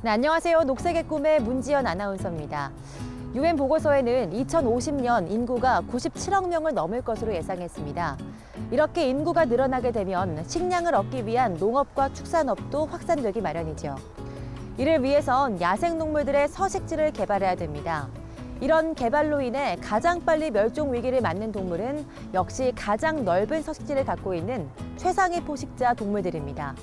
네, 안녕하세요. 녹색의 꿈의 문지연 아나운서입니다. UN 보고서에는 2050년 인구가 97억 명을 넘을 것으로 예상했습니다. 이렇게 인구가 늘어나게 되면 식량을 얻기 위한 농업과 축산업도 확산되기 마련이죠. 이를 위해선 야생동물들의 서식지를 개발해야 됩니다. 이런 개발로 인해 가장 빨리 멸종 위기를 맞는 동물은 역시 가장 넓은 서식지를 갖고 있는 최상위 포식자 동물들입니다.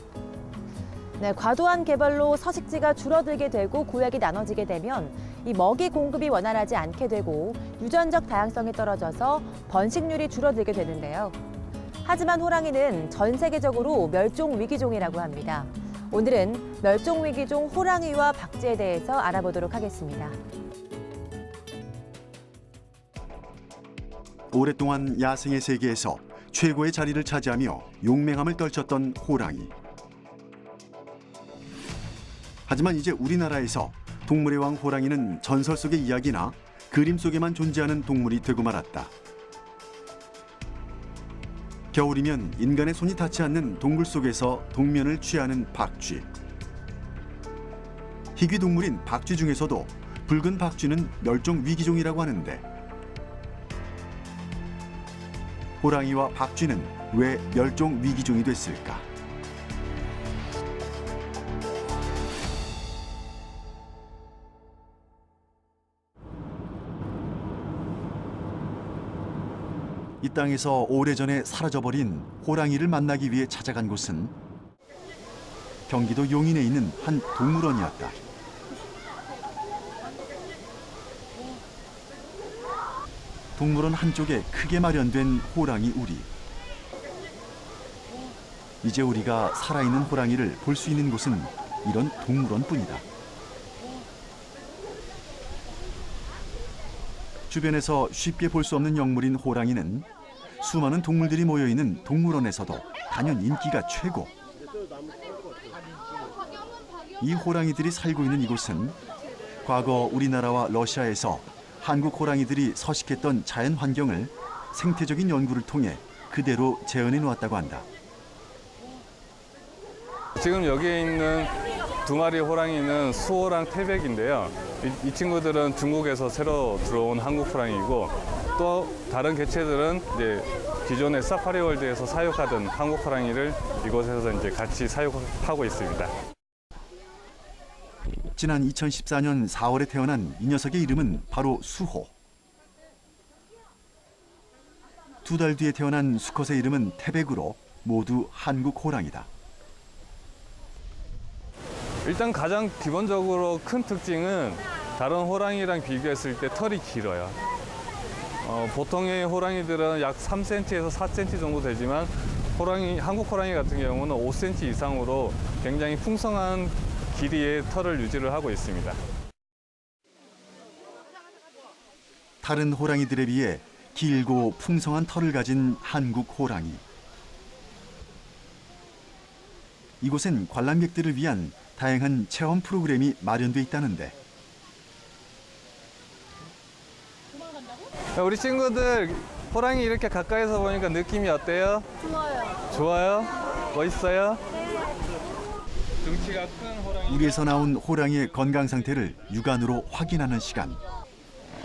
네, 과도한 개발로 서식지가 줄어들게 되고 구역이 나눠지게 되면 이 먹이 공급이 원활하지 않게 되고 유전적 다양성이 떨어져서 번식률이 줄어들게 되는데요. 하지만 호랑이는 전 세계적으로 멸종 위기종이라고 합니다. 오늘은 멸종 위기종 호랑이와 박쥐에 대해서 알아보도록 하겠습니다. 오랫동안 야생의 세계에서 최고의 자리를 차지하며 용맹함을 떨쳤던 호랑이. 하지만 이제 우리나라에서 동물의 왕 호랑이는 전설 속의 이야기나 그림 속에만 존재하는 동물이 되고 말았다. 겨울이면 인간의 손이 닿지 않는 동굴 속에서 동면을 취하는 박쥐. 희귀 동물인 박쥐 중에서도 붉은 박쥐는 멸종 위기종이라고 하는데 호랑이와 박쥐는 왜 멸종 위기종이 됐을까? 이 땅에서 오래전에 사라져버린 호랑이를 만나기 위해 찾아간 곳은 경기도 용인에 있는 한 동물원이었다. 동물원 한쪽에 크게 마련된 호랑이 우리. 이제 우리가 살아있는 호랑이를 볼 수 있는 곳은 이런 동물원뿐이다. 주변에서 쉽게 볼 수 없는 영물인 호랑이는 수많은 동물들이 모여있는 동물원에서도 단연 인기가 최고. 이 호랑이들이 살고 있는 이곳은 과거 우리나라와 러시아에서 한국 호랑이들이 서식했던 자연 환경을 생태적인 연구를 통해 그대로 재현해 놓았다고 한다. 지금 여기에 있는 두 마리 호랑이는 수호랑 태백인데요. 이 친구들은 중국에서 새로 들어온 한국 호랑이고 또 다른 개체들은 이제 기존의 사파리 월드에서 사육하던 한국 호랑이를 이곳에서 이제 같이 사육하고 있습니다. 지난 2014년 4월에 태어난 이 녀석의 이름은 바로 수호. 2달 뒤에 태어난 수컷의 이름은 태백으로 모두 한국 호랑이다. 일단 가장 기본적으로 큰 특징은 다른 호랑이랑 비교했을 때 털이 길어요. 보통의 호랑이들은 약 3cm에서 4cm 정도 되지만 한국 호랑이 같은 경우는 5cm 이상으로 굉장히 풍성한 길이의 털을 유지를 하고 있습니다. 다른 호랑이들에 비해 길고 풍성한 털을 가진 한국 호랑이. 이곳엔 관람객들을 위한 다양한 체험 프로그램이 마련돼 있다는데. 우리 친구들 호랑이 이렇게 가까이서 보니까 느낌이 어때요? 좋아요. 좋아요? 멋있어요? 등치가 큰 호랑이. 우리에서 나온 호랑이의 건강 상태를 육안으로 확인하는 시간.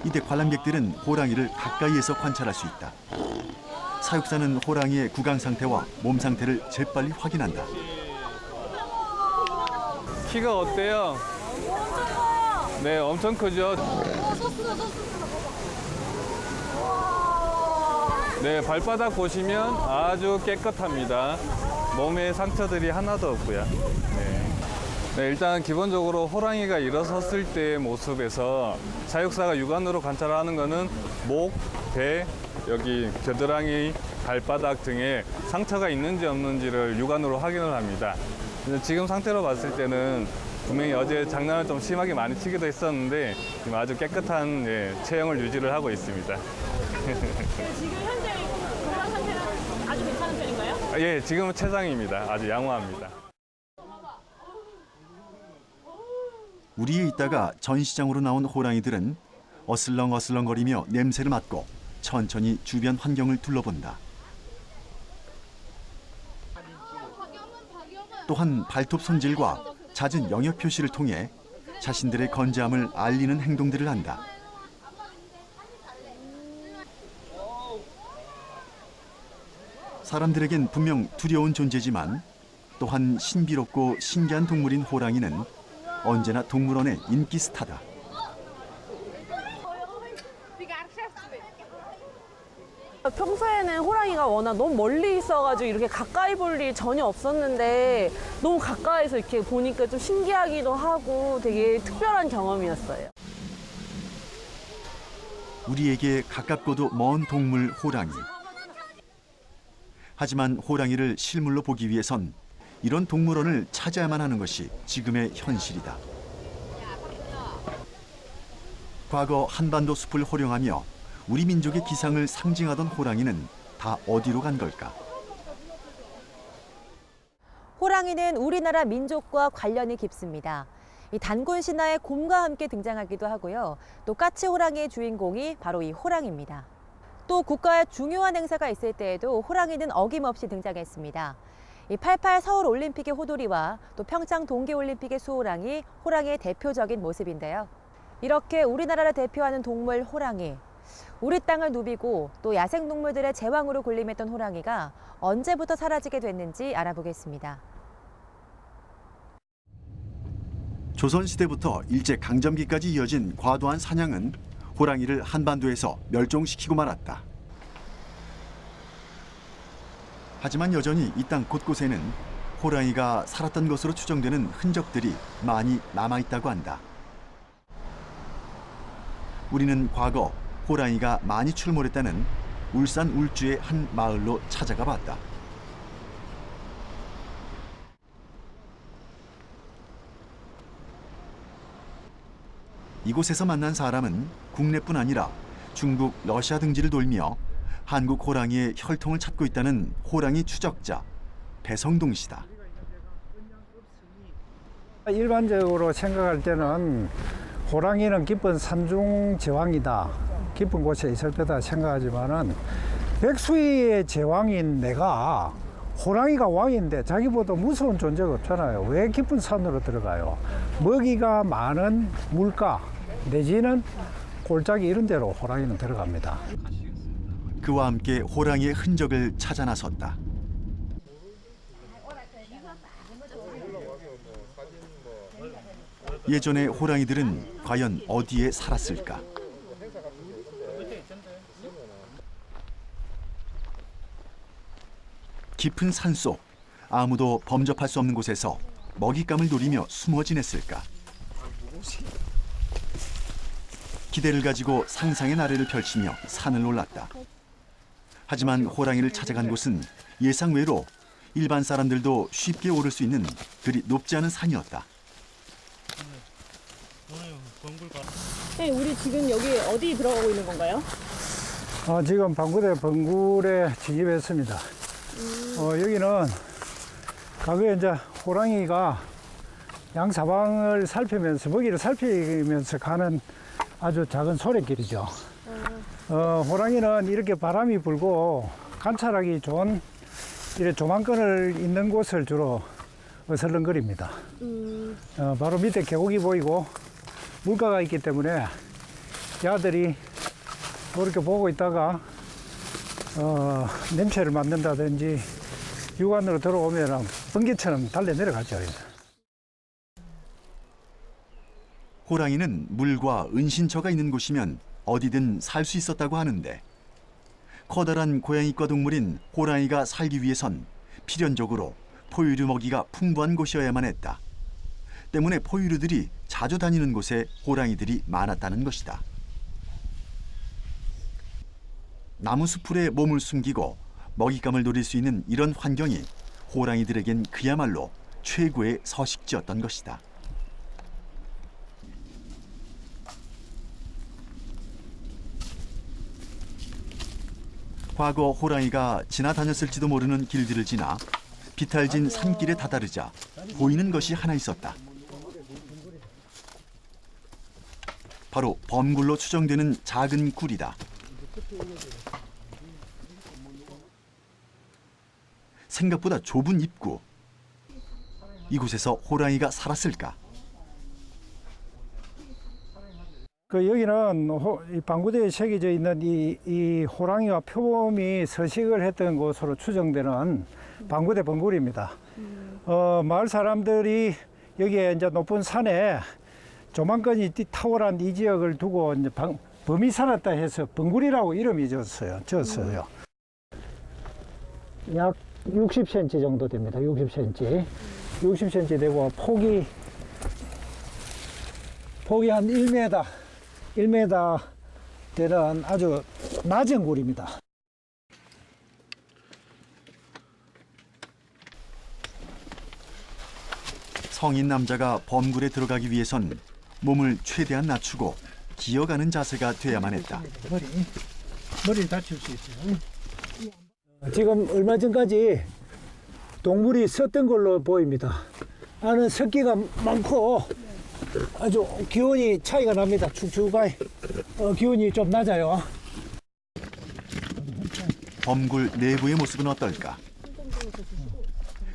이때 관람객들은 호랑이를 가까이에서 관찰할 수 있다. 사육사는 호랑이의 구강 상태와 몸 상태를 재빨리 확인한다. 키가 어때요? 네, 엄청 크죠? 네, 발바닥 보시면 아주 깨끗합니다. 몸에 상처들이 하나도 없고요. 네, 일단 기본적으로 호랑이가 일어섰을 때의 모습에서 사육사가 육안으로 관찰하는 것은 목, 배, 여기 겨드랑이, 발바닥 등에 상처가 있는지 없는지를 육안으로 확인을 합니다. 지금 상태로 봤을 때는 분명히 어제 장난을 좀 심하게 많이 치기도 했었는데 지금 아주 깨끗한 체형을 유지를 하고 있습니다. 지금 현재 건강 상태는 아주 괜찮은 편인가요? 예, 지금은 최상입니다. 아주 양호합니다. 우리에 있다가 전시장으로 나온 호랑이들은 어슬렁어슬렁거리며 냄새를 맡고 천천히 주변 환경을 둘러본다. 또한 발톱 손질과 잦은 영역 표시를 통해 자신들의 건재함을 알리는 행동들을 한다. 사람들에겐 분명 두려운 존재지만 또한 신비롭고 신기한 동물인 호랑이는 언제나 동물원의 인기 스타다. 평소에는 호랑이가 워낙 너무 멀리 있어가지고 이렇게 가까이 볼 일이 전혀 없었는데 너무 가까이서 이렇게 보니까 좀 신기하기도 하고 되게 특별한 경험이었어요. 우리에게 가깝고도 먼 동물 호랑이. 하지만 호랑이를 실물로 보기 위해선 이런 동물원을 찾아야만 하는 것이 지금의 현실이다. 과거 한반도 숲을 호령하며 우리 민족의 기상을 상징하던 호랑이는 다 어디로 간 걸까? 호랑이는 우리나라 민족과 관련이 깊습니다. 이 단군 신화의 곰과 함께 등장하기도 하고요. 또 까치 호랑이의 주인공이 바로 이 호랑이입니다. 또 국가의 중요한 행사가 있을 때에도 호랑이는 어김없이 등장했습니다. 이 88 서울 올림픽의 호돌이와 또 평창 동계 올림픽의 수호랑이, 호랑이의 대표적인 모습인데요. 이렇게 우리나라를 대표하는 동물 호랑이. 우리 땅을 누비고 또 야생동물들의 제왕으로 군림했던 호랑이가 언제부터 사라지게 됐는지 알아보겠습니다. 조선시대부터 일제강점기까지 이어진 과도한 사냥은 호랑이를 한반도에서 멸종시키고 말았다. 하지만 여전히 이 땅 곳곳에는 호랑이가 살았던 것으로 추정되는 흔적들이 많이 남아있다고 한다. 우리는 과거 호랑이가 많이 출몰했다는 울산 울주의 한 마을로 찾아가 봤다. 이곳에서 만난 사람은 국내뿐 아니라 중국, 러시아 등지를 돌며 한국 호랑이의 혈통을 찾고 있다는 호랑이 추적자 배성동 씨다. 일반적으로 생각할 때는 호랑이는 깊은 산중 제왕이다, 깊은 곳에 있을 거다 생각하지만은 백수의 제왕인 내가 호랑이가 왕인데 자기보다 무서운 존재가 없잖아요. 왜 깊은 산으로 들어가요? 먹이가 많은 물가 내지는 골짜기 이런 데로 호랑이는 들어갑니다. 그와 함께 호랑이의 흔적을 찾아 나섰다. 예전의 호랑이들은 과연 어디에 살았을까? 깊은 산속, 아무도 범접할 수 없는 곳에서 먹잇감을 노리며 숨어 지냈을까? 기대를 가지고 상상의 나래를 펼치며 산을 올랐다. 하지만 호랑이를 찾아간 곳은 예상외로 일반 사람들도 쉽게 오를 수 있는 그리 높지 않은 산이었다. 네, 우리 지금 여기 어디 들어가고 있는 건가요? 지금 방구대 번굴에 진입했습니다. 여기는 과거에 이제 호랑이가 양사방을 살피면서 먹이를 살피면서 가는 아주 작은 소래길이죠. 호랑이는 이렇게 바람이 불고 관찰하기 좋은 이렇게 조망권을 있는 곳을 주로 어슬렁거립니다. 바로 밑에 계곡이 보이고 물가가 있기 때문에 야들이 이렇게 보고 있다가 냄새를 맡는다든지 육안으로 들어오면 번개처럼 달려 내려가죠. 호랑이는 물과 은신처가 있는 곳이면 어디든 살 수 있었다고 하는데 커다란 고양이과 동물인 호랑이가 살기 위해선 필연적으로 포유류 먹이가 풍부한 곳이어야만 했다. 때문에 포유류들이 자주 다니는 곳에 호랑이들이 많았다는 것이다. 나무 수풀에 몸을 숨기고 먹잇감을 노릴 수 있는 이런 환경이 호랑이들에겐 그야말로 최고의 서식지였던 것이다. 과거 호랑이가 지나다녔을지도 모르는 길들을 지나 비탈진 산길에 다다르자 보이는 것이 하나 있었다. 바로 범굴로 추정되는 작은 굴이다. 생각보다 좁은 입구. 이곳에서 호랑이가 살았을까? 그 여기는 이 방구대에 새겨져 있는 이 호랑이와 표범이 서식을 했던 곳으로 추정되는 방구대 범굴입니다. 마을 사람들이 여기에 이제 높은 산에 조망권이 탁월한 이 지역을 두고 이제 범이 살았다 해서 범굴이라고 이름이 지었어요. 약 60cm 정도 됩니다. 60cm 되고 폭이 한 1m 되는 아주 낮은 굴입니다. 성인 남자가 범굴에 들어가기 위해선 몸을 최대한 낮추고 기어가는 자세가 돼야만 했다. 머리를 다칠 수 있어요. 지금 얼마 전까지 동물이 썼던 걸로 보입니다. 안은 습기가 많고 아주 기온이 차이가 납니다. 축축하게 기온이 좀 낮아요. 범굴 내부의 모습은 어떨까?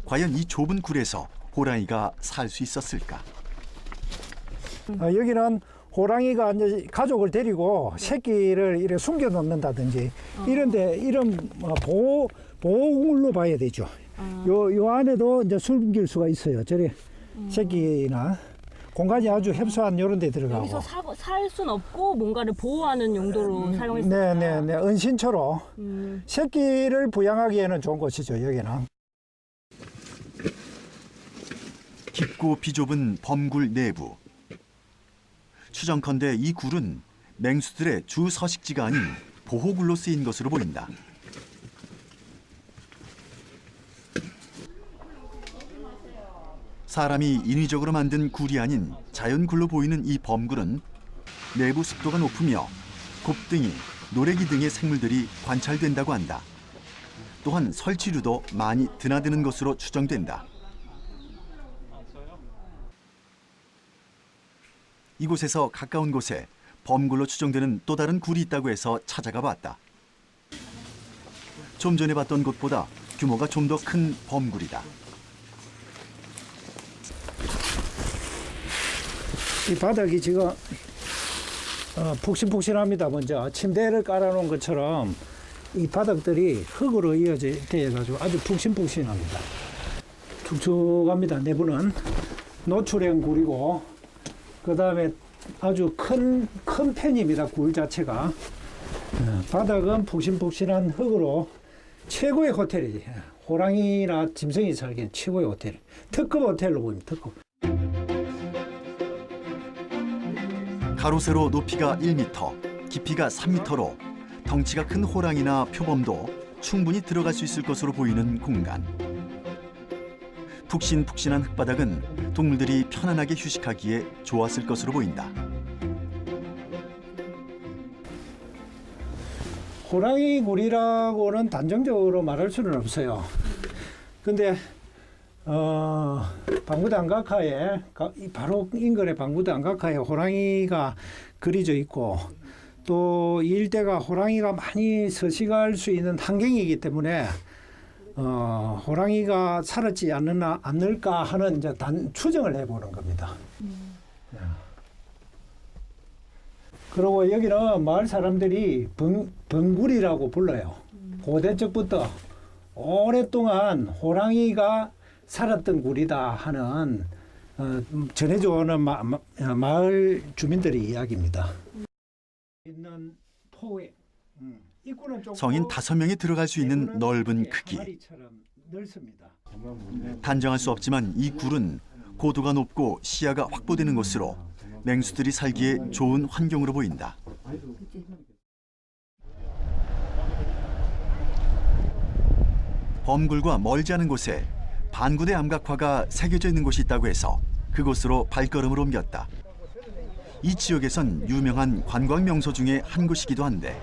과연 이 좁은 굴에서 호랑이가 살 수 있었을까? 여기는 호랑이가 이제 가족을 데리고 새끼를 이렇게 숨겨 놓는다든지 이런 보호구물로 봐야 되죠. 요 안에도 이제 숨길 수가 있어요. 저리 새끼나 공간이 아주 협소한 이런 데 들어가고. 여기서 살 순 없고 뭔가를 보호하는 용도로 사용했습니다. 네네네. 은신처로 새끼를 부양하기에는 좋은 곳이죠. 여기는. 깊고 비좁은 범굴 내부. 추정컨대 이 굴은 맹수들의 주 서식지가 아닌 보호굴로 쓰인 것으로 보인다. 사람이 인위적으로 만든 굴이 아닌 자연굴로 보이는 이 범굴은 내부 습도가 높으며 곱등이, 노래기 등의 생물들이 관찰된다고 한다. 또한 설치류도 많이 드나드는 것으로 추정된다. 이곳에서 가까운 곳에 범굴로 추정되는 또 다른 굴이 있다고 해서 찾아가 봤다. 좀 전에 봤던 곳보다 규모가 좀 더 큰 범굴이다. 이 바닥이 지금 푹신푹신합니다. 먼저 침대를 깔아놓은 것처럼 이 바닥들이 흙으로 이어져 있어가지고 아주 푹신푹신합니다. 축축합니다. 내부는 노출형 굴이고 그 다음에 아주 큰 편입니다. 굴 자체가. 바닥은 푹신푹신한 흙으로 최고의 호텔이지. 호랑이나 짐승이 살기엔 최고의 호텔. 특급 호텔로 보입니다. 특급. 가로 세로 높이가 1m, 깊이가 3m로 덩치가 큰 호랑이나 표범도 충분히 들어갈 수 있을 것으로 보이는 공간. 푹신푹신한 흙바닥은 동물들이 편안하게 휴식하기에 좋았을 것으로 보인다. 호랑이 굴이라고는 단정적으로 말할 수는 없어요. 근데 방구대 안각하에 바로 인근의 방구대 안각하에 호랑이가 그려져 있고 또 이 일대가 호랑이가 많이 서식할 수 있는 환경이기 때문에 호랑이가 살았지 않을까 하는 이제 추정을 해보는 겁니다. 그리고 여기는 마을 사람들이 범굴이라고 불러요. 고대 적부터 오랫동안 호랑이가 살았던 굴이다 하는 전해져 오는 마을 주민들의 이야기입니다. 있는 포에 성인 5명이 들어갈 수 있는 넓은 크기. 단정할 수 없지만 이 굴은 고도가 높고 시야가 확보되는 곳으로 맹수들이 살기에 좋은 환경으로 보인다. 범굴과 멀지 않은 곳에 반구대 암각화가 새겨져 있는 곳이 있다고 해서 그곳으로 발걸음을 옮겼다. 이 지역에선 유명한 관광 명소 중에 한 곳이기도 한데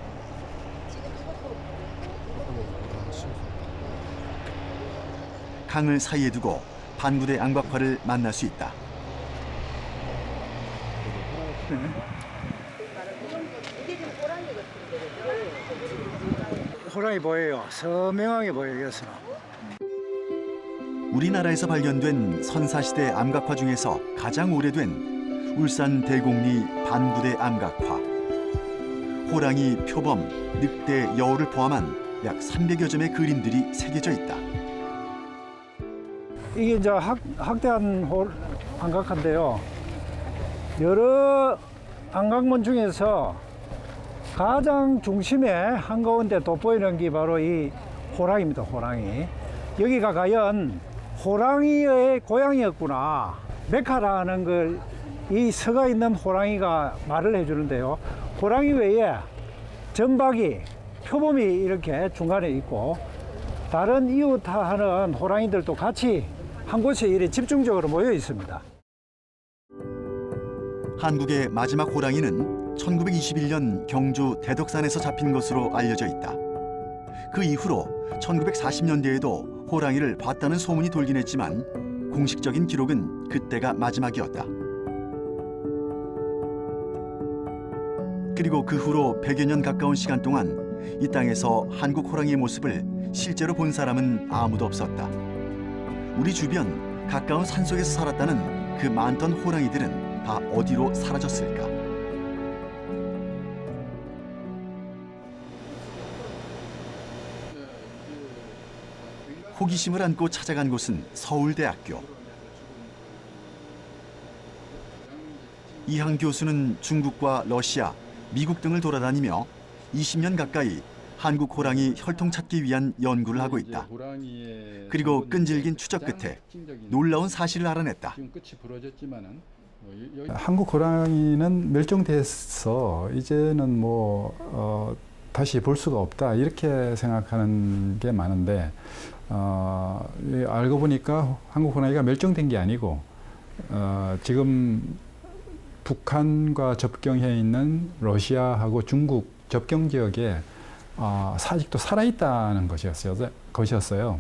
강을 사이에 두고 반구대 암각화를 만날 수 있다. 호랑이 보여요. 선명하게 보여요. 여기서는. 우리나라에서 발견된 선사시대 암각화 중에서 가장 오래된 울산 대곡리 반구대 암각화, 호랑이, 표범, 늑대, 여우를 포함한 약 300여 점의 그림들이 새겨져 있다. 이게 이제 학대한 암각화인데요. 여러 암각문 중에서 가장 중심에 한가운데 돋보이는 게 바로 이 호랑이입니다. 호랑이. 여기가 과연 호랑이의 고향이었구나. 메카라는 걸 이 서가 있는 호랑이가 말을 해주는데요. 호랑이 외에 전박이, 표범이 이렇게 중간에 있고 다른 이웃하는 호랑이들도 같이 한 곳에 이렇게 집중적으로 모여 있습니다. 한국의 마지막 호랑이는 1921년 경주 대덕산에서 잡힌 것으로 알려져 있다. 그 이후로 1940년대에도 호랑이를 봤다는 소문이 돌긴 했지만 공식적인 기록은 그때가 마지막이었다. 그리고 그 후로 100여 년 가까운 시간 동안 이 땅에서 한국 호랑이의 모습을 실제로 본 사람은 아무도 없었다. 우리 주변 가까운 산속에서 살았다는 그 많던 호랑이들은 다 어디로 사라졌을까? 호기심을 안고 찾아간 곳은 서울대학교. 이항 교수는 중국과 러시아, 미국 등을 돌아다니며 20년 가까이 한국 호랑이 혈통 찾기 위한 연구를 하고 있다. 그리고 끈질긴 추적 끝에 놀라운 사실을 알아냈다. 한국 호랑이는 멸종돼서 이제는 다시 볼 수가 없다 이렇게 생각하는 게 많은데 알고 보니까 한국 호랑이가 멸종된 게 아니고 지금 북한과 접경해 있는 러시아하고 중국 접경 지역에 아직도 살아있다는 것이었어요.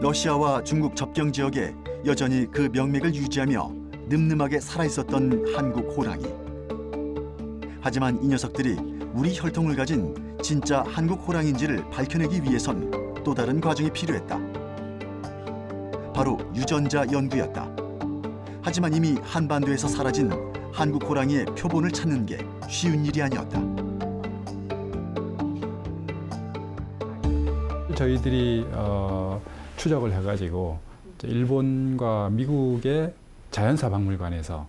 러시아와 중국 접경 지역에 여전히 그 명맥을 유지하며 늠름하게 살아있었던 한국 호랑이. 하지만 이 녀석들이 우리 혈통을 가진 진짜 한국 호랑이인지를 밝혀내기 위해선 또 다른 과정이 필요했다. 바로 유전자 연구였다. 하지만 이미 한반도에서 사라진 한국 호랑이의 표본을 찾는 게 쉬운 일이 아니었다. 저희들이 추적을 해가지고 일본과 미국의 자연사 박물관에서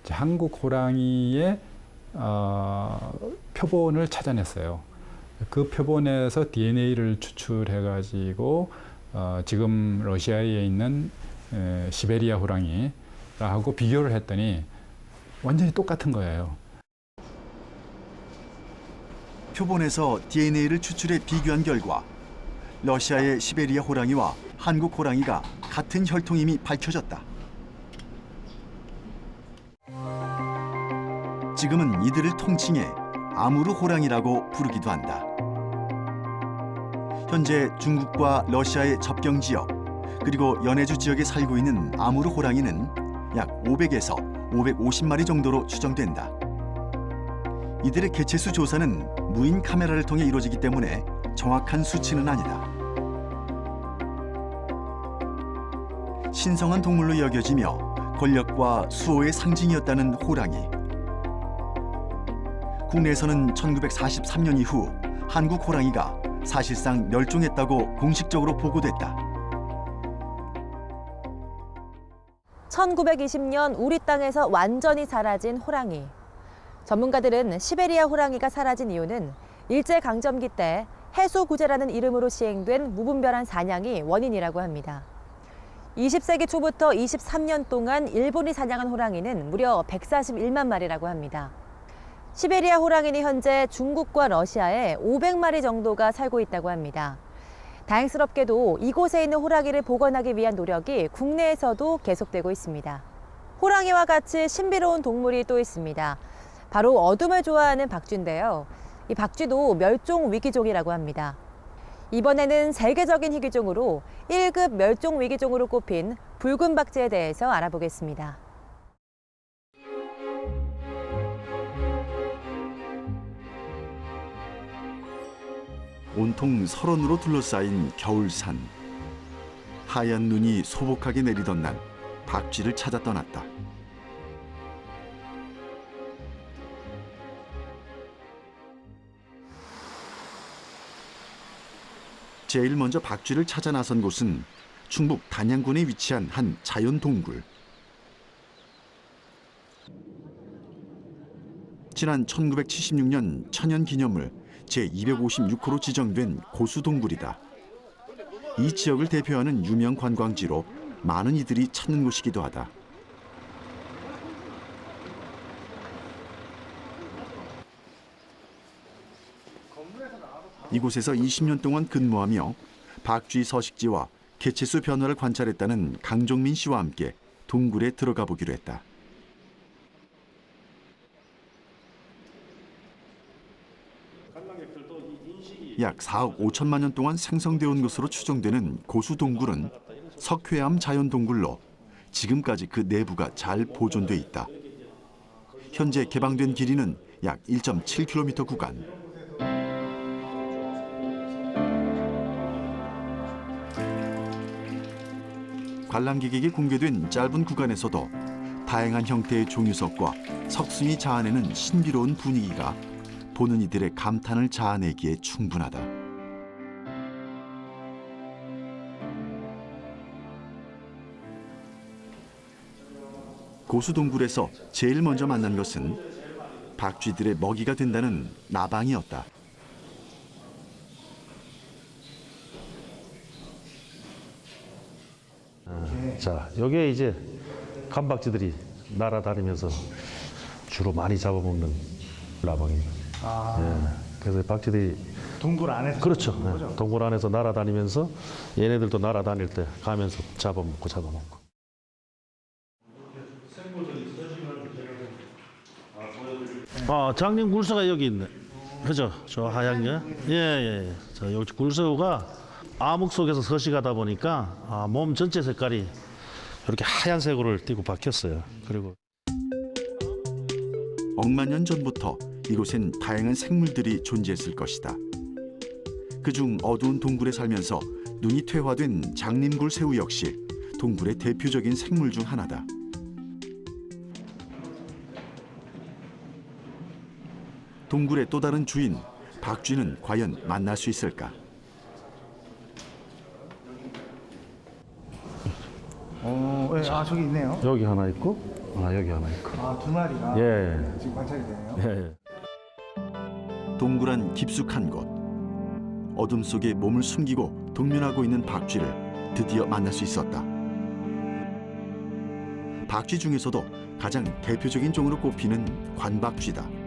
한국 호랑이의 표본을 찾아냈어요. 그 표본에서 DNA를 추출해가지고 지금 러시아에 있는 시베리아 호랑이하고 비교를 했더니 완전히 똑같은 거예요. 표본에서 DNA를 추출해 비교한 결과 러시아의 시베리아 호랑이와 한국 호랑이가 같은 혈통임이 밝혀졌다. 지금은 이들을 통칭해 아무르 호랑이라고 부르기도 한다. 현재 중국과 러시아의 접경 지역 그리고 연해주 지역에 살고 있는 아무르 호랑이는 약 500에서 550마리 정도로 추정된다. 이들의 개체수 조사는 무인 카메라를 통해 이루어지기 때문에 정확한 수치는 아니다. 신성한 동물로 여겨지며 권력과 수호의 상징이었다는 호랑이. 국내에서는 1943년 이후 한국 호랑이가 사실상 멸종했다고 공식적으로 보고됐다. 1920년 우리 땅에서 완전히 사라진 호랑이. 전문가들은 시베리아 호랑이가 사라진 이유는 일제강점기 때 해수구제라는 이름으로 시행된 무분별한 사냥이 원인이라고 합니다. 20세기 초부터 23년 동안 일본이 사냥한 호랑이는 무려 141만 마리라고 합니다. 시베리아 호랑이는 현재 중국과 러시아에 500마리 정도가 살고 있다고 합니다. 다행스럽게도 이곳에 있는 호랑이를 복원하기 위한 노력이 국내에서도 계속되고 있습니다. 호랑이와 같이 신비로운 동물이 또 있습니다. 바로 어둠을 좋아하는 박쥐인데요. 이 박쥐도 멸종 위기종이라고 합니다. 이번에는 세계적인 희귀종으로 1급 멸종 위기종으로 꼽힌 붉은 박쥐에 대해서 알아보겠습니다. 온통 설원으로 둘러싸인 겨울산. 하얀 눈이 소복하게 내리던 날, 박쥐를 찾아 떠났다. 제일 먼저 박쥐를 찾아 나선 곳은 충북 단양군에 위치한 한 자연동굴. 지난 1976년 천연기념물 제256호로 지정된 고수동굴이다. 이 지역을 대표하는 유명 관광지로 많은 이들이 찾는 곳이기도 하다. 이곳에서 20년 동안 근무하며 박쥐 서식지와 개체수 변화를 관찰했다는 강종민 씨와 함께 동굴에 들어가 보기로 했다. 약 4억 5천만 년 동안 생성되어 온 것으로 추정되는 고수동굴은 석회암 자연동굴로 지금까지 그 내부가 잘 보존돼 있다. 현재 개방된 길이는 약 1.7km 구간. 관람객에게 공개된 짧은 구간에서도 다양한 형태의 종유석과 석승이 자아내는 신비로운 분위기가 보는 이들의 감탄을 자아내기에 충분하다. 고수동굴에서 제일 먼저 만난 것은 박쥐들의 먹이가 된다는 나방이었다. 자, 요게 이제 감박쥐들이 날아다니면서 주로 많이 잡아먹는 나방입니다. 예, 그래서 박쥐들이 동굴 안에서 그렇죠. 예, 동굴 안에서 날아다니면서 얘네들도 날아다닐 때 가면서 잡아먹고. 장님 굴새가 여기 있네. 그죠? 저 하얀 게. 예. 저 여기 굴새우가 암흑 속에서 서식하다 보니까 몸 전체 색깔이 이렇게 하얀색으로 띠고 박혔어요. 그리고 억만 년 전부터 이곳엔 다양한 생물들이 존재했을 것이다. 그중 어두운 동굴에 살면서 눈이 퇴화된 장님굴 새우 역시 동굴의 대표적인 생물 중 하나다. 동굴의 또 다른 주인 박쥐는 과연 만날 수 있을까? 저기 있네요. 여기 하나 있고, 여기 하나 있고. 두 마리가 예. 지금 관찰이 되네요. 예. 동굴 깊숙한 곳. 어둠 속에 몸을 숨기고 동면하고 있는 박쥐를 드디어 만날 수 있었다. 박쥐 중에서도 가장 대표적인 종으로 꼽히는 관박쥐다.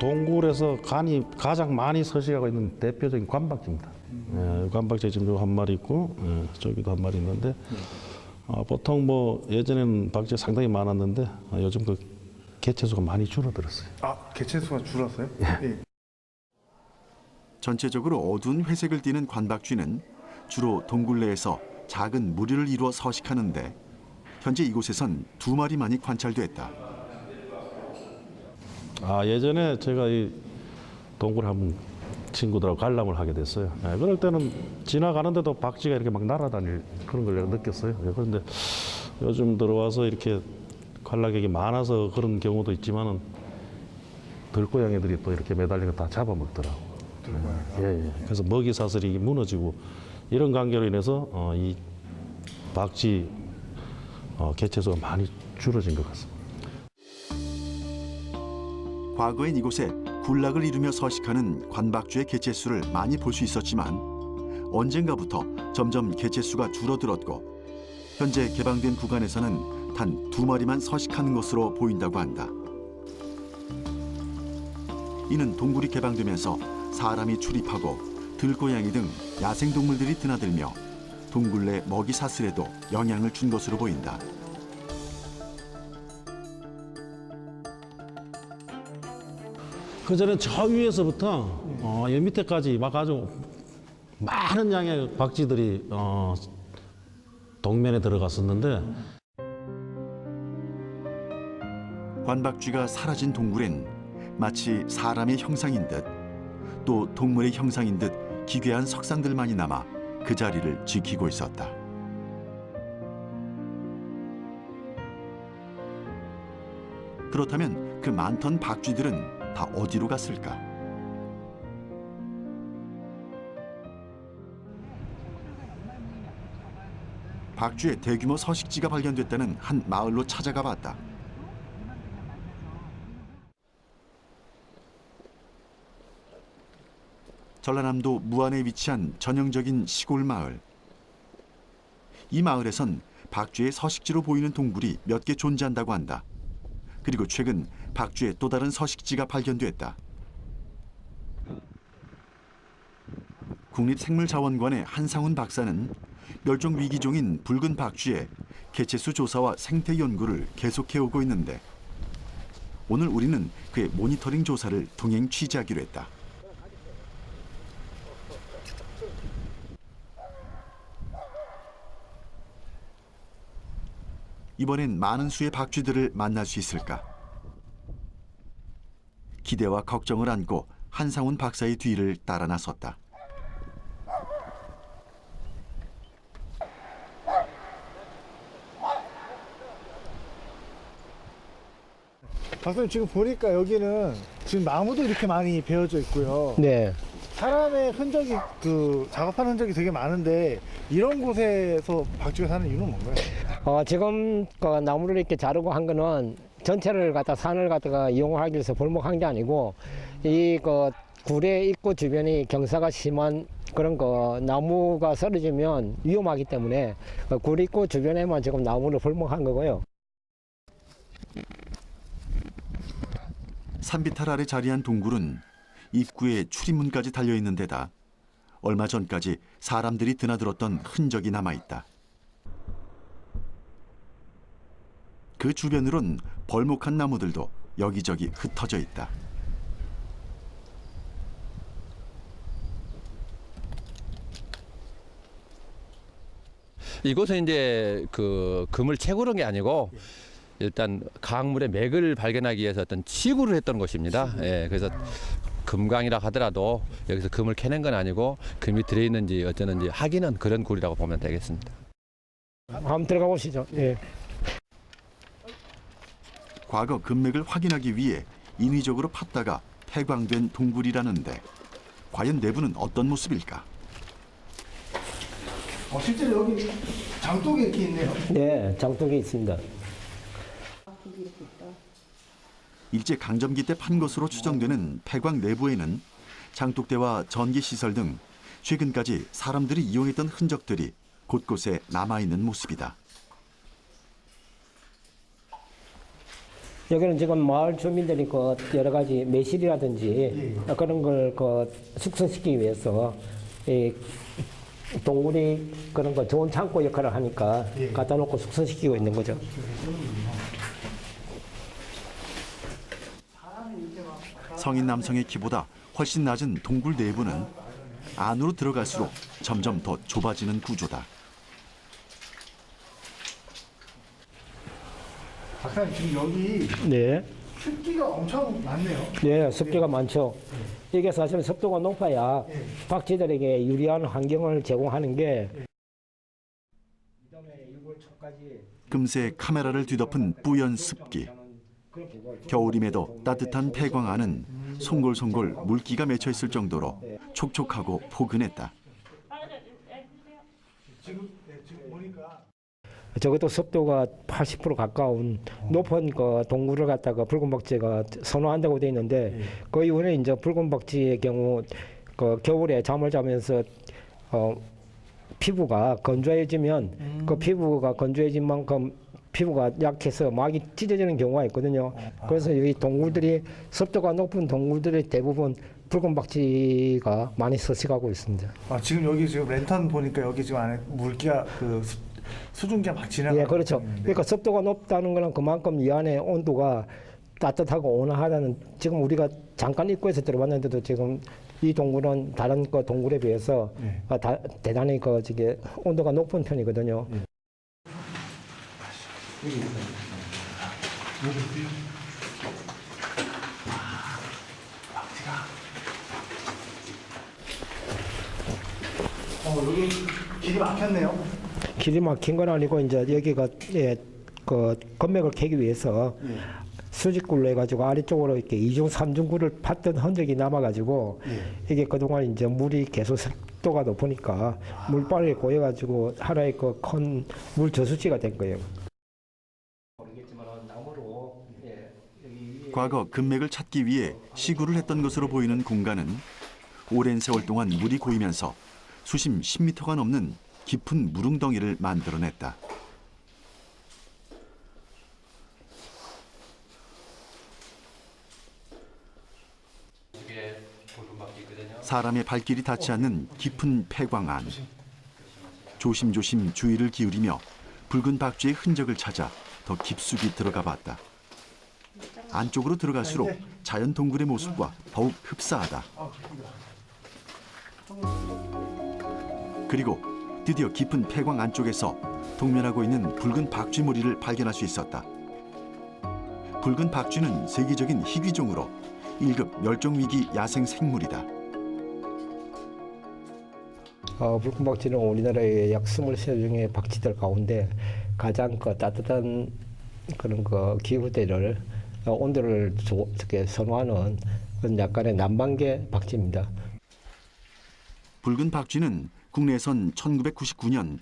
동굴에서 가장 많이 서식하고 있는 대표적인 관박쥐입니다. 관박쥐 지금 한 마리 있고, 저기도 한 마리 있는데, 보통 뭐 예전에는 박쥐가 상당히 많았는데 요즘 그 개체수가 많이 줄어들었어요. 개체수가 줄었어요? 예. 전체적으로 어두운 회색을 띠는 관박쥐는 주로 동굴 내에서 작은 무리를 이루어 서식하는데 현재 이곳에선 두 마리만이 관찰됐다. 예전에 제가 이 동굴 한번 친구들하고 관람을 하게 됐어요. 그럴 때는 지나가는데도 박쥐가 이렇게 막 날아다닐 그런 걸 내가 느꼈어요. 그런데 요즘 들어와서 이렇게 관람객이 많아서 그런 경우도 있지만은 들고양이들이 또 이렇게 매달리고 다 잡아먹더라고. 예. 그래서 먹이 사슬이 무너지고 이런 관계로 인해서 이 박쥐 개체수가 많이 줄어진 것 같습니다. 과거엔 이곳에 군락을 이루며 서식하는 관박쥐의 개체수를 많이 볼 수 있었지만 언젠가부터 점점 개체수가 줄어들었고 현재 개방된 구간에서는 단 두 마리만 서식하는 것으로 보인다고 한다. 이는 동굴이 개방되면서 사람이 출입하고 들고양이 등 야생동물들이 드나들며 동굴 내 먹이 사슬에도 영향을 준 것으로 보인다. 그전에 저 위에서부터 여 밑에까지 막 아주 많은 양의 박쥐들이 동면에 들어갔었는데 관박쥐가 사라진 동굴엔 마치 사람의 형상인 듯 또 동물의 형상인 듯 기괴한 석상들만이 남아 그 자리를 지키고 있었다. 그렇다면 그 많던 박쥐들은 다 어디로 갔을까? 박쥐의 대규모 서식지가 발견됐다는 한 마을로 찾아가 봤다. 전라남도 무안에 위치한 전형적인 시골 마을. 이 마을에선 박쥐의 서식지로 보이는 동굴이 몇 개 존재한다고 한다. 그리고 최근 박쥐의 또 다른 서식지가 발견됐다. 국립생물자원관의 한상훈 박사는 멸종 위기종인 붉은 박쥐의 개체수 조사와 생태 연구를 계속해오고 있는데 오늘 우리는 그의 모니터링 조사를 동행 취재하기로 했다. 이번엔 많은 수의 박쥐들을 만날 수 있을까? 기대와 걱정을 안고 한상훈 박사의 뒤를 따라 나섰다. 박사님 지금 보니까 여기는 지금 나무도 이렇게 많이 베어져 있고요. 네. 사람의 흔적이 작업하는 흔적이 되게 많은데 이런 곳에서 박쥐가 사는 이유는 뭔가요? 지금 그 나무를 이렇게 자르고 한 거는 전체를 갖다 산을 갖다가 이용하기 위해서 벌목한 게 아니고 이 그 굴의 입구 주변이 경사가 심한 그런 거 나무가 쓰러지면 위험하기 때문에 굴 입구 주변에만 지금 나무를 벌목한 거고요. 산비탈 아래 자리한 동굴은 입구에 출입문까지 달려있는 데다 얼마 전까지 사람들이 드나들었던 흔적이 남아있다. 그 주변으론 벌목한 나무들도 여기저기 흩어져 있다. 이곳은 이제 그 금을 채굴한 게 아니고 일단 강물의 맥을 발견하기 위해서 어떤 치구를 했던 곳입니다. 예, 그래서 금강이라 하더라도 여기서 금을 캐낸 건 아니고 금이 들어있는지 어쩌는지 확인은 그런 굴이라고 보면 되겠습니다. 한번 들어가 보시죠. 예. 과거 금맥을 확인하기 위해 인위적으로 팠다가 폐광된 동굴이라는데 과연 내부는 어떤 모습일까? 실제로 여기 장독이 이렇게 있네요. 네, 장독이 있습니다. 일제 강점기 때 판 것으로 추정되는 폐광 내부에는 장독대와 전기시설 등 최근까지 사람들이 이용했던 흔적들이 곳곳에 남아있는 모습이다. 여기는 지금 마을 주민들이 그 여러 가지 매실이라든지 그런 걸 그 숙성시키기 위해서 이 동굴이 그런 거 좋은 창고 역할을 하니까 갖다 놓고 숙성시키고 있는 거죠. 성인 남성의 키보다 훨씬 낮은 동굴 내부는 안으로 들어갈수록 점점 더 좁아지는 구조다. 박사님 지금 여기 네. 습기가 엄청 많네요. 네, 습기가 많죠. 이게 사실 습도가 높아야 박쥐들에게 유리한 환경을 제공하는 게 금세 카메라를 뒤덮은 뿌연 습기. 겨울임에도 따뜻한 폐광 안은 송골송골 물기가 맺혀 있을 정도로 촉촉하고 포근했다. 지금 보니까 적어도 습도가 80% 가까운 높은 그 동굴을 갖다가 붉은 박쥐가 선호한다고 돼 있는데 그 이후에 이제 붉은 박쥐의 경우 그 겨울에 잠을 자면서 피부가 건조해지면 그 피부가 건조해진 만큼 피부가 약해서 막이 찢어지는 경우가 있거든요. 그래서 여기 동굴들이 습도가 높은 동굴들이 대부분 붉은 박쥐가 많이 서식하고 있습니다. 지금 여기 지금 랜턴 보니까 여기 지금 안에 물기가 수증기가 막 지나가요. 예, 그렇죠. 그러니까 습도가 높다는 거는 그만큼 이 안에 온도가 따뜻하고 온화하다는, 지금 우리가 잠깐 입구에서 들어봤는데도 지금 이 동굴은 다른 그 동굴에 비해서 대단히 그 저기 온도가 높은 편이거든요. 여기 길이 막혔네요. 길이 막힌 건 아니고 이제 여기가 그 건맥을 캐기 위해서 수직굴로 해가지고 아래쪽으로 이렇게 이중 삼중굴을 팠던 흔적이 남아가지고 이게 그동안 이제 물이 계속 습도가 높으니까 물빨이 고여가지고 하나의 그 큰 물 저수지가 된 거예요. 과거 금맥을 찾기 위해 시구를 했던 것으로 보이는 공간은 오랜 세월 동안 물이 고이면서 수심 10m가 넘는 깊은 무릉덩이를 만들어냈다. 사람의 발길이 닿지 않는 깊은 폐광 안. 조심조심 주의를 기울이며 붉은 박쥐의 흔적을 찾아 더 깊숙이 들어가 봤다. 안쪽으로 들어갈수록 자연 동굴의 모습과 더욱 흡사하다. 그리고 드디어 깊은 폐광 안쪽에서 동면하고 있는 붉은 박쥐 무리를 발견할 수 있었다. 붉은 박쥐는 세계적인 희귀종으로 1급 멸종위기 야생 생물이다. 붉은 박쥐는 우리나라의 약 23종의 박쥐들 가운데 가장 따뜻한 그런 기후대를 온도를 선호하는 그런 약간의 남방계 박쥐입니다. 붉은 박쥐는 국내에선 1999년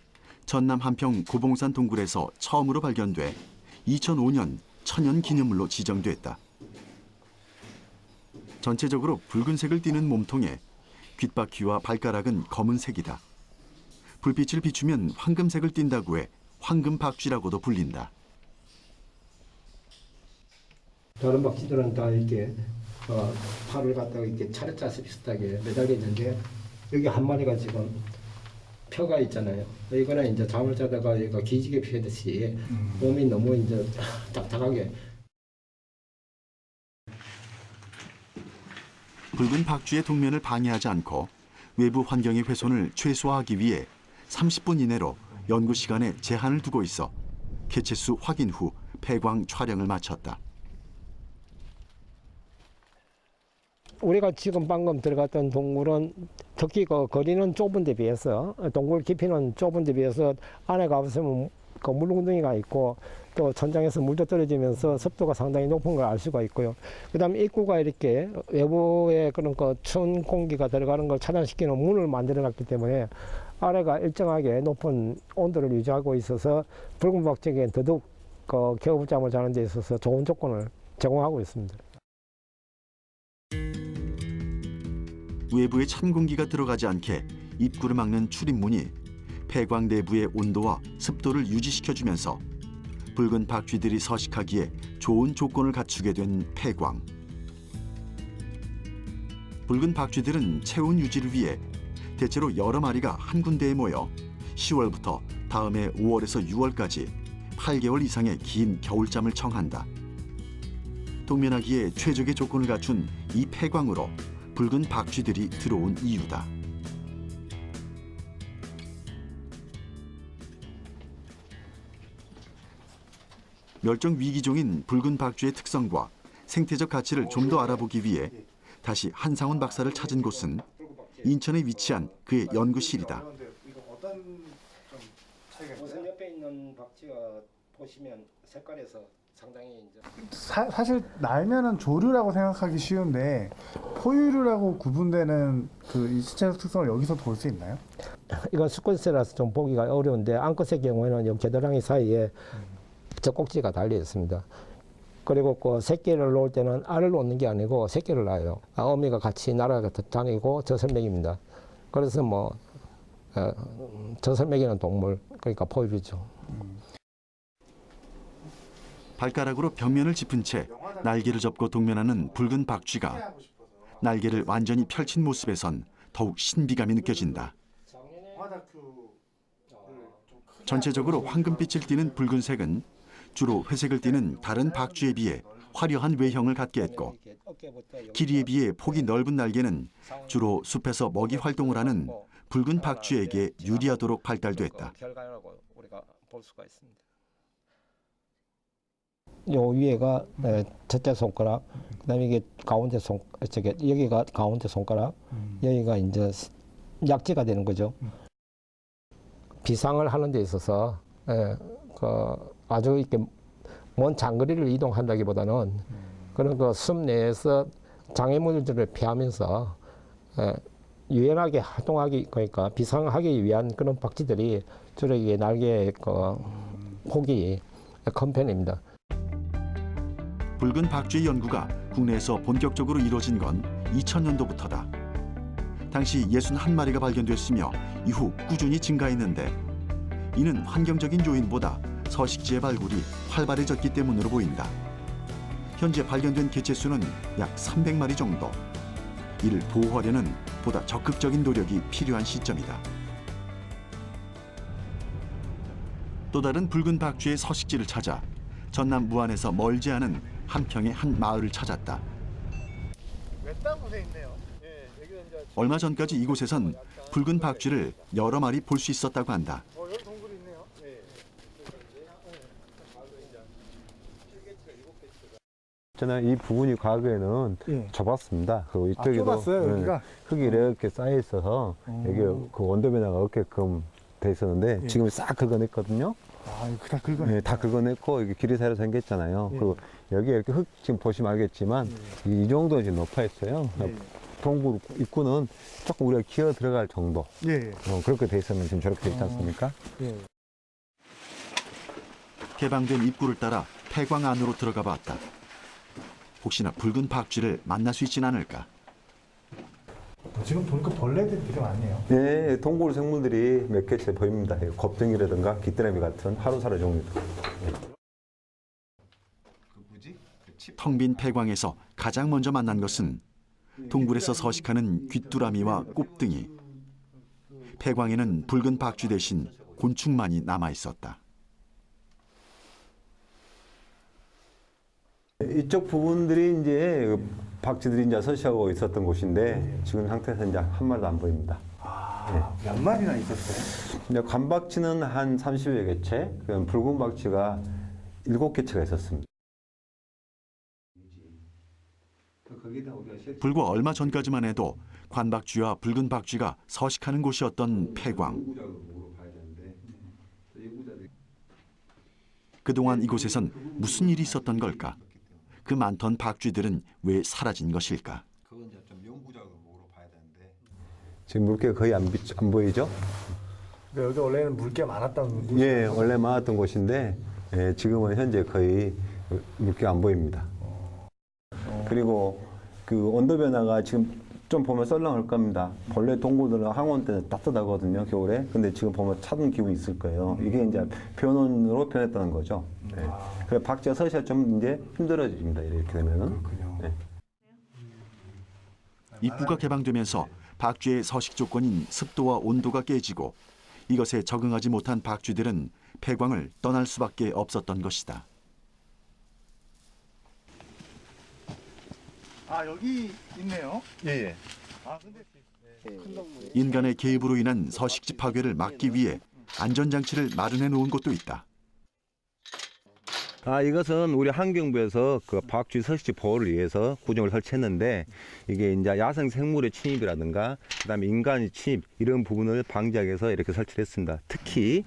전남 한평 고봉산 동굴에서 처음으로 발견돼 2005년 천연 기념물로 지정됐다. 전체적으로 붉은색을 띠는 몸통에 귓바퀴와 발가락은 검은색이다. 불빛을 비추면 황금색을 띈다고 해 황금박쥐라고도 불린다. 다른 박쥐들은 다 이렇게 팔을 갖다가 이렇게 차례짜서 비슷하게 매달려 있는데 여기 한 마리가 지금 펴가 있잖아요. 이거는 이제 잠을 자다가 얘가 기지개 펴듯이 몸이 너무 이제 딱딱하게. 붉은 박쥐의 동면을 방해하지 않고 외부 환경의 훼손을 최소화하기 위해 30분 이내로 연구 시간에 제한을 두고 있어 개체수 확인 후 폐광 촬영을 마쳤다. 우리가 지금 방금 들어갔던 동굴은 특히 거리는 좁은 데 비해서 동굴 깊이는 좁은 데 비해서 안에 가보시면 물웅덩이가 있고 또 천장에서 물도 떨어지면서 습도가 상당히 높은 걸 알 수가 있고요. 그다음에 입구가 이렇게 외부에 그런 추운 공기가 들어가는 걸 차단시키는 문을 만들어놨기 때문에 아래가 일정하게 높은 온도를 유지하고 있어서 붉은 박쥐에게 더더욱 겨울잠을 자는 데 있어서 좋은 조건을 제공하고 있습니다. 외부에 찬 공기가 들어가지 않게 입구를 막는 출입문이 폐광 내부의 온도와 습도를 유지시켜주면서 붉은 박쥐들이 서식하기에 좋은 조건을 갖추게 된 폐광. 붉은 박쥐들은 체온 유지를 위해 대체로 여러 마리가 한 군데에 모여 10월부터 다음해 5월에서 6월까지 8개월 이상의 긴 겨울잠을 청한다. 동면하기에 최적의 조건을 갖춘 이 폐광으로 붉은 박쥐들이 들어온 이유다. 멸종 위기종인 붉은 박쥐의 특성과 생태적 가치를 좀 더 알아보기 위해 다시 한상훈 박사를 찾은 곳은 인천에 위치한 그의 연구실이다. 우선 옆에 있는 박쥐가 보시면 색깔에서 상당히 이제 사실 날면은 조류라고 생각하기 쉬운데 포유류라고 구분되는 이 신체적 특성을 여기서 볼 수 있나요? 이건 수컷새라서 좀 보기가 어려운데 암컷의 경우에는 이 겨드랑이 사이에 젖꼭지가 달려 있습니다. 그리고 새끼를 놓을 때는 알을 놓는 게 아니고 새끼를 낳아요. 어미가 같이 날아다니고 젖을 먹입니다. 그래서 젖을 먹이는 동물, 그러니까 포유류죠. 발가락으로 벽면을 짚은 채 날개를 접고 동면하는 붉은 박쥐가 날개를 완전히 펼친 모습에선 더욱 신비감이 느껴진다. 전체적으로 황금빛을 띠는 붉은색은 주로 회색을 띠는 다른 박쥐에 비해 화려한 외형을 갖게 했고, 길이에 비해 폭이 넓은 날개는 주로 숲에서 먹이 활동을 하는 붉은 박쥐에게 유리하도록 발달됐다. 요 위에가 첫째 손가락, 그다음에 이게 가운데 여기가 가운데 손가락, 여기가 이제 약지가 되는 거죠. 비상을 하는 데 있어서 아주 이렇게 먼 장거리를 이동한다기보다는 그런 그 숲 내에서 장애물들을 피하면서 유연하게 활동하기, 그러니까 비상하기 위한 그런 박쥐들이 주로 이게 날개의 그 폭이 큰 편입니다. 붉은 박쥐의 연구가 국내에서 본격적으로 이루어진 건 2000년도부터다. 당시 61마리가 발견됐으며 이후 꾸준히 증가했는데 이는 환경적인 요인보다 서식지의 발굴이 활발해졌기 때문으로 보인다. 현재 발견된 개체 수는 약 300마리 정도. 이를 보호하려는 보다 적극적인 노력이 필요한 시점이다. 또 다른 붉은 박쥐의 서식지를 찾아 전남 무안에서 멀지 않은 한평의 한 마을을 찾았다. 외딴 곳에 있네요. 얼마 전까지 이곳에선 붉은 박쥐를 여러 마리 볼 수 있었다고 한다. 여기 동굴이 있네요. 저는 이 부분이 과거에는 좁았습니다. 그리고 이쪽에도 좁았어요, 여기가? 흙이 이렇게 쌓여 있어서 여기 그 온도 변화가 없게끔 돼 있었는데 지금 싹 긁어냈거든요. 아, 이거 다 긁어냈어요. 네, 다 긁어냈고 여기 길이 새로 생겼잖아요. 그리고 여기 이렇게 흙 지금 보시면 알겠지만 이 정도는 지금 높아 있어요. 동굴 입구는 조금 우리가 기어 들어갈 정도. 그렇게 돼 있으면 지금 저렇게 돼 있지 않습니까? 개방된 입구를 따라 폐광 안으로 들어가 봤다. 혹시나 붉은 박쥐를 만날 수 있진 않을까? 지금 보니까 벌레들이 되게 많네요. 네, 동굴 생물들이 몇 개째 보입니다. 겁쟁이라든가 귀뚜라미 같은 하루살이 종류도. 텅 빈 폐광에서 가장 먼저 만난 것은 동굴에서 서식하는 귀뚜라미와 꼽등이. 폐광에는 붉은 박쥐 대신 곤충만이 남아 있었다. 이쪽 부분들이 이제 박쥐들이 이제 서식하고 있었던 곳인데 지금 상태에서 이제 한 마리도 안 보입니다. 몇 마리나 있었어요? 이제 관박쥐는 한 30여 개체, 그럼 붉은 박쥐가 7개체가 있었습니다. 불과 얼마 전까지만 해도 관박쥐와 붉은 박쥐가 서식하는 곳이었던 폐광. 그동안 이곳에선 무슨 일이 있었던 걸까? 그 많던 박쥐들은 왜 사라진 것일까? 지금 물개가 거의 안 보이죠? 여기 원래는 물개 많았던 곳이에요? 예, 원래 많았던 곳인데 지금은 현재 거의 물개가 안 보입니다. 그리고 그 온도 변화가 지금 좀 보면 썰렁할 겁니다. 본래 동굴들은 항온 때는 따뜻하거든요, 겨울에. 근데 지금 보면 차는 기분이 있을 거예요. 이게 이제 변온으로 변했다는 거죠. 그래서 박쥐가 서식이 좀 이제 힘들어집니다. 이렇게 되면은. 입구가 개방되면서 박쥐의 서식 조건인 습도와 온도가 깨지고 이것에 적응하지 못한 박쥐들은 폐광을 떠날 수밖에 없었던 것이다. 아, 여기 있네요. 아, 근데 인간의 개입으로 인한 서식지 파괴를 막기 위해 안전장치를 마련해 놓은 곳도 있다. 이것은 우리 환경부에서 그 박쥐 서식지 보호를 위해서 구정을 설치했는데 이게 이제 야생 생물의 침입이라든가 그다음에 인간의 침입 이런 부분을 방지하기 위해서 이렇게 설치를 했습니다. 특히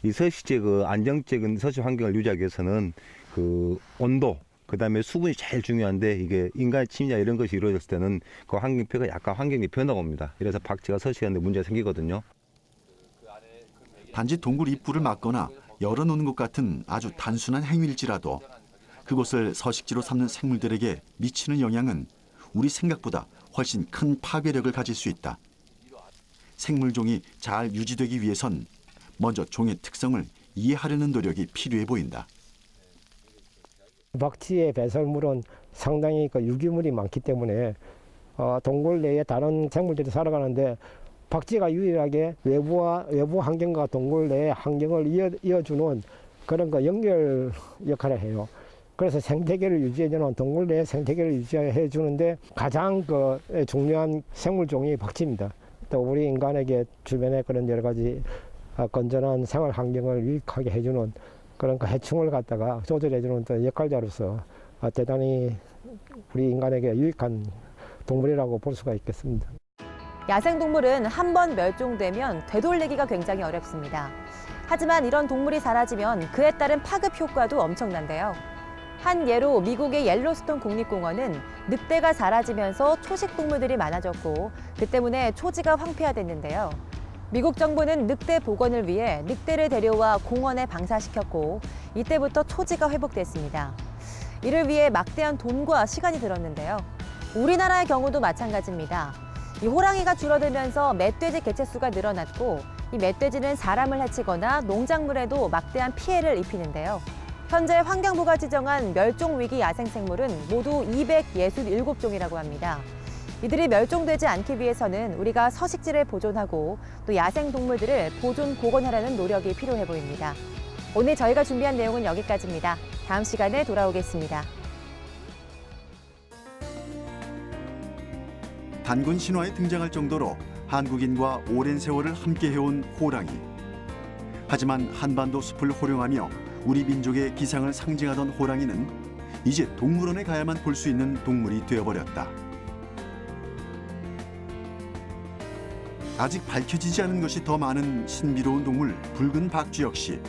이 서식지 그 안정적인 서식 환경을 유지하기 위해서는 그 온도 그다음에 수분이 제일 중요한데 이게 인간의 침입이나 이런 것이 이루어졌을 때는 그 환경표가 약간 환경이 변화가 옵니다. 이래서 박쥐가 서식하는데 문제가 생기거든요. 단지 동굴 입구를 막거나 열어놓는 것 같은 아주 단순한 행위일지라도 그곳을 서식지로 삼는 생물들에게 미치는 영향은 우리 생각보다 훨씬 큰 파괴력을 가질 수 있다. 생물종이 잘 유지되기 위해선 먼저 종의 특성을 이해하려는 노력이 필요해 보인다. 박쥐의 배설물은 상당히 그 유기물이 많기 때문에 동굴 내에 다른 생물들이 살아가는데 박쥐가 유일하게 외부 환경과 동굴 내의 환경을 이어주는 그런 거 연결 역할을 해요. 그래서 생태계를 유지해주는 동굴 내의 생태계를 유지해 주는데 가장 그 중요한 생물종이 박쥐입니다. 또 우리 인간에게 주변에 그런 여러 가지 건전한 생활 환경을 유익하게 해주는 그런 그 해충을 갖다가 조절해주는 또 역할자로서 대단히 우리 인간에게 유익한 동물이라고 볼 수가 있겠습니다. 야생동물은 한 번 멸종되면 되돌리기가 굉장히 어렵습니다. 하지만 이런 동물이 사라지면 그에 따른 파급 효과도 엄청난데요. 한 예로 미국의 옐로스톤 국립공원은 늑대가 사라지면서 초식 동물들이 많아졌고 그 때문에 초지가 황폐화됐는데요. 미국 정부는 늑대 복원을 위해 늑대를 데려와 공원에 방사시켰고 이때부터 초지가 회복됐습니다. 이를 위해 막대한 돈과 시간이 들었는데요. 우리나라의 경우도 마찬가지입니다. 이 호랑이가 줄어들면서 멧돼지 개체수가 늘어났고 이 멧돼지는 사람을 해치거나 농작물에도 막대한 피해를 입히는데요. 현재 환경부가 지정한 멸종위기 야생생물은 모두 267종이라고 합니다. 이들이 멸종되지 않기 위해서는 우리가 서식지를 보존하고 또 야생동물들을 보존 복원하려는 노력이 필요해 보입니다. 오늘 저희가 준비한 내용은 여기까지입니다. 다음 시간에 돌아오겠습니다. 단군 신화에 등장할 정도로 한국인과 오랜 세월을 함께 해온 호랑이. 하지만 한반도 숲을 호령하며 우리 민족의 기상을 상징하던 호랑이는 이제 동물원에 가야만 볼 수 있는 동물이 되어버렸다. 아직 밝혀지지 않은 것이 더 많은 신비로운 동물 붉은 박쥐 역시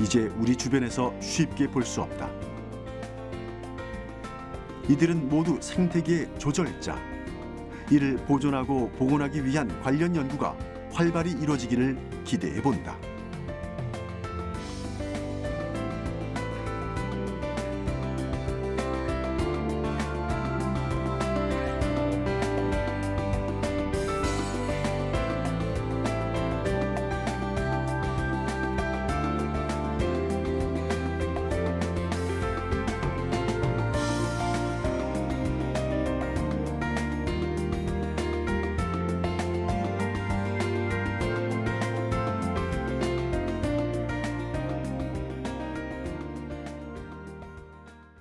이제 우리 주변에서 쉽게 볼 수 없다. 이들은 모두 생태계의 조절자. 이를 보존하고 복원하기 위한 관련 연구가 활발히 이루어지기를 기대해 본다.